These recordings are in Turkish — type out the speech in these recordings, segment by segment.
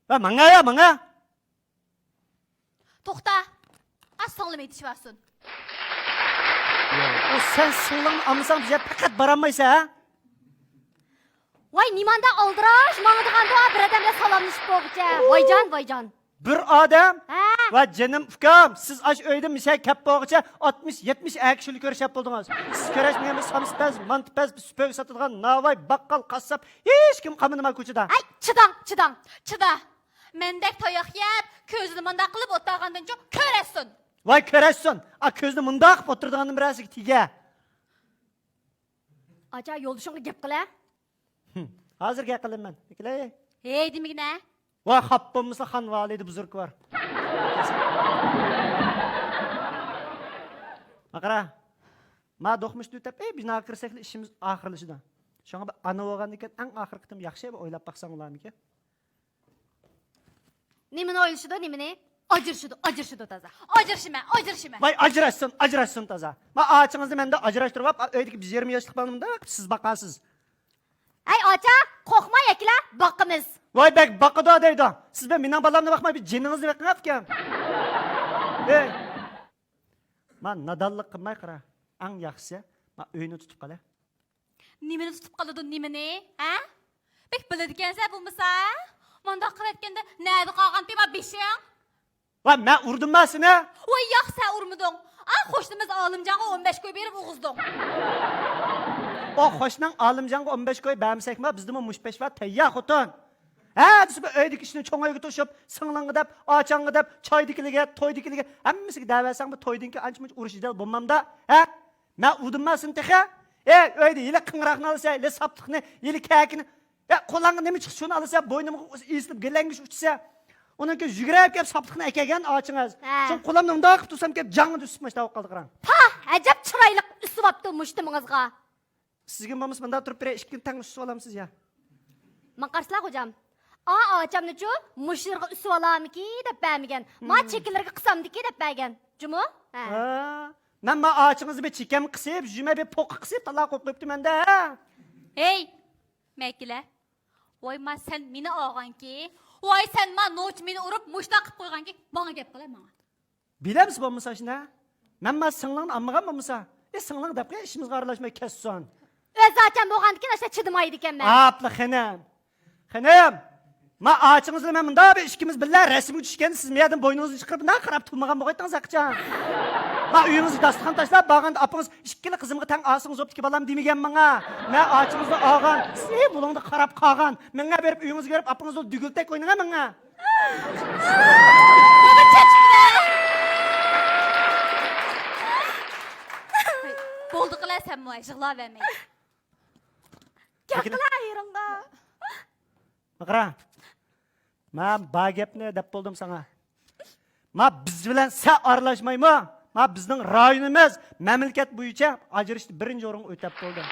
Va manga ya manga. To'xta. Az singlim yetishvasin. O sen singling amsan bize faqat baranmaysa ha? Voy, nimanda aldirash, mangdiganda bir odamga salomlashib bo'lguncha. Voyjon. Bir odam Ha. va jinim ukam, siz ash uyda misha kap bo'g'icha 60-70 akishlik ko'rishib bo'ldingiz. Siz ko'rashmagansiz, samspaz, mantipaz, supög sotadigan navoy, baqqal, qassob, hech kim qamini ko'chada. Ay, chida. Mendek toyoq yeb, ko'zini munda qilib o'tirgandan so'ng ko'rasin. Voy ko'rashsin. A ko'zni mundaq o'tirdiganning birasiga tiga. Acha yo'ldoshingga gap qila. Hozir gap qilaman. Kelay. Hey, demigina. Voy xap bo'lmasa xon validi buzurg var. Maqara. Ma do'qmishni o'tib, bizning kirsak ishimiz oxirlashida. Shunga bir ana bo'lgandan keyin eng oxirgi qitim yaxshi deb o'ylab baqsang ularniki. Nimani o'ylashidi, nimani? Ajrashidi toza. Ajrashima. Voy ajrashsin toza. Ma oching'izni menda ajrashtirib, uydagi biz 20 yoshlik bolamda siz baqasiz. Ay, acha, qo'rqma yakila, boqimiz. Voy bek baqida deydi. Siz ben mening bolamni baqmay, bir jiningizni baqing afkan. Ey. Men nadallik qilmay qara. Eng yaxshisi, men uyni tutib qolay. Nimani tutib qoladi, nimani? Ha? Bek biladigansa bo'lmasa, menda qilayotganda nada qolgan tema beshing. Voy men urdim seni. Voy, yo'q, sen urmiding. Qo'shnimiz Olimjonga 15 ko'y berib o'g'izding. O xo'shning Olimjonga 15 ko'y bermasakmi, bizdimi mushpesh va tayyor xotin. Ha, siz bu uydagi ishni cho'ngayga to'shib, singlingga deb, ochangga deb, choydikiliga, to'ydikiliga hammasiga da'vatsang bu to'ydan keyin ancha-muncha urishida bo'lmamda. Ha? Men udimmasin texa. Ey, uyda yili qing'roqni olsa, yili saptiqni, yili kakini, qo'lingga nima chiqsa shuni olsa, bo'ynimga eslib gelangish uchsa, undan keyin yugurib kelib saptiqni akagan ochingiz. So'ng qo'limni undoq qilib tursam kelib jangni usibmash tavib qoldi qarang. Ha, ajab chiroyli usibapti mushtimingizga. Sizga bo'lmasa bunda turib beray, 2 kun tang usib olamsiz ya. Men qarsila hocam. Ochamni-chu, mushirga usib olamiki deb bermagan. Ma chekillarga qilsamdiki deb bergan. Jumu? Ha. Men ma ochingizni bir chekam qisib, juma bir po'qi qisib taloq qo'yibdi menda. Hey, Makila. Voy, ma sen meni olganki, voy sen ma noch meni urib mushta qilib qo'yganki, menga gap qila menga. Bilamiz bo'lmasa shuna. Men ma singlingni olmagan bo'lmasa, singling deb qo'y, ishimizga aralashmay kessin. O'zi ocham bo'lgandan keyin chidamaydi ekanman. Apli xanam. Ma ochingizni men bunda bir ikkimiz birga rasmga tushgan, siz meyadan bo'yningizni chiqarib, na qarab turmagan bo'g'aytingiz aqchan. Ma uyingizga dasturxon tashlab, bag'anda apingiz ikkili qizimga tang osingiz o'ptiki balam demagan menga. Men ochingizni olgan, siz bulingda qarab qolgan. Menga berib uyingizga berib apingizni dugultak o'ynagan menga. Bo'ldi qilasan moy, yig'lab vermay. Gap qila yeringga. Maqra. Men ba gapni deb bo'ldim sana. Ma biz bilan sen aralashmaymi? Ma bizning rayonimiz mamlakat bo'yicha ajrashdi birinchi o'ringa o'tib bo'ldi.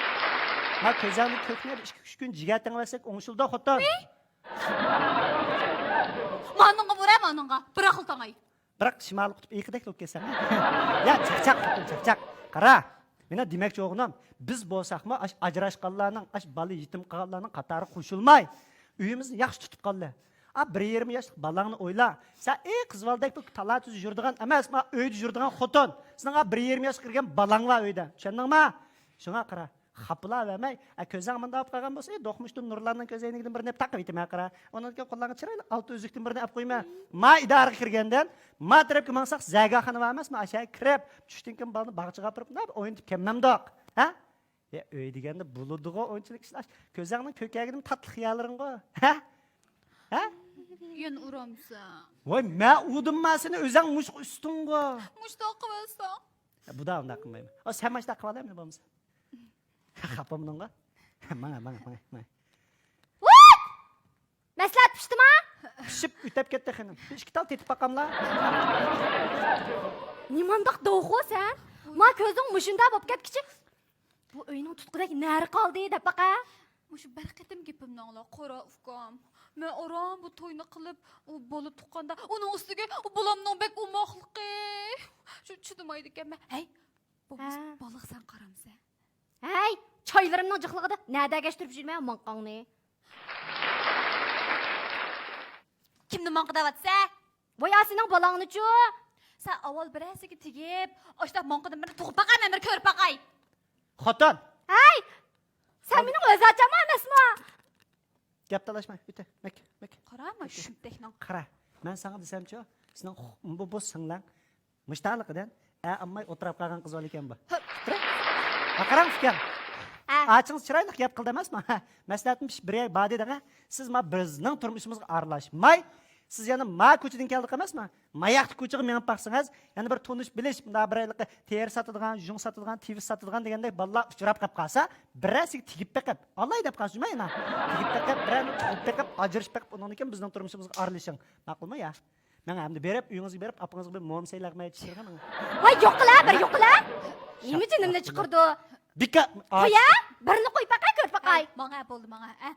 Ma ko'zamni ko'knab 2-3 kun jigating olsak o'ngshilda xotin. Manunga bo'ramanunga, bir aql tangay. Biroq shimol qutib iqidek bo'lib kelsan. Ya chaqchaq. Qara. Mena demakchi o'g'lim, biz bo'lsaqmi ajrashganlarning, bola yetim qolganlarning qatori qo'shilmay, uyimizni yaxshi tutib qoldi. 1-20 yoshlik balangni o'yla. Sen qizvaldek bu talatuz yurdigan emas, ma uyda yurdigan xotin. Sening 1-20 yoshga kirgan balang var uyda. Tushundingmi? Shunga qara. Xapla vermay, ko'zing menda olib qolgan bo'lsa, do'qmishdim nurlarning ko'zoynigidan birini taqib yetmay qara. Ondan keyin qo'llarga chiroyli alt o'zlikdan birini olib qo'yma. Ma idoraga kirgandan, ma tarafga mansaq zagaxona va emas, ma aşağı kirib, tushdan keyin balni bag'chiga olib turib, o'yinib kelmamdoq. Ha? Uy deganda buludigo o'yinchilik ishlash. Ko'zingning ko'kagidan tatli xiyolaring-ku. Ha? Ha? Yen uramsa. Voy, men udimmasini o'zing mush ustingga. Mushta qilsa. Bu da unda qilmayman. Sen mashta qilib olammi bo'lmasa? Xapamdingga? Mana. What? Maslahat pishdimi? Pishib o'tib ketdi xanim. 2 tal tetib baqamlar. Nimandaq do'g'u sen? Ma ko'zing mushunda bo'lib ketkichi. Bu uyning tutqidagi nari qoldi deb baqa. Mushu bir qatim gapimni angla, qora ufqam. Men oram bu to'yni qilib, u bola tuqqanda, uning ustiga u bolamning bek umoqligi. Shu chidamaydi ekanman. Hey, bu baliq sen qaramsan. Hey, choylarimning jiqlig'ida nada agashtirib yurmay manqongni. Kimni manqı davatsa? Voy sening balangni-chu. Sen avval birasiga tegib, oshda manqıdan bir tug'ib baqay, men bir ko'rib baqay. Xotin, Hey! Sen mening o'zacham emasmi? gap talashma, bitta. Mek. Qarama shumdekning. Qara. Men sana desamchi, sizning bu singlang mushtaqliqidan ammay o'tirib qolgan qiz bor ekan bu. Qarang fikam. Açınız çıraylık yap qildi emasmi? Maslahatim bir badi daga. Siz ma bizning turmushimizga aralashmay, siz yana ma ko'chadan keldik emasmi? Mayaqti ko'chaga menib baqsangiz, yana bir tonish bilish, bunda bir ayliq ter satadigan, jung satadigan, TV satadigan degandek ballar uchrab qolib qolsa, birasiga tigib beqib, Alloh deb qolmayman. Tigib beqib, beqib, ajrashib beqib, undan keyin bizning turmushimizga aralashing. Ma'qulmi ya? Men hamda berib, uyingizga berib, apangizga bir mom saylaqmay yetishtirgan. Voy yo'qlar, bir yo'qlar. Nima jinimni chiqirdi? Bika, qo'ya, birini qo'yib baqay, ko'r baqay. Menga bo'ldi, menga.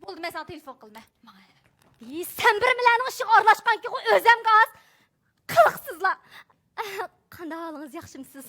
Bo'ldi, men sana telefon qilma. Menga. Sen bir bilan ishga aralashganki, o'zimga az qiliqsizlar. Qanday holingiz, yaxshimisiz?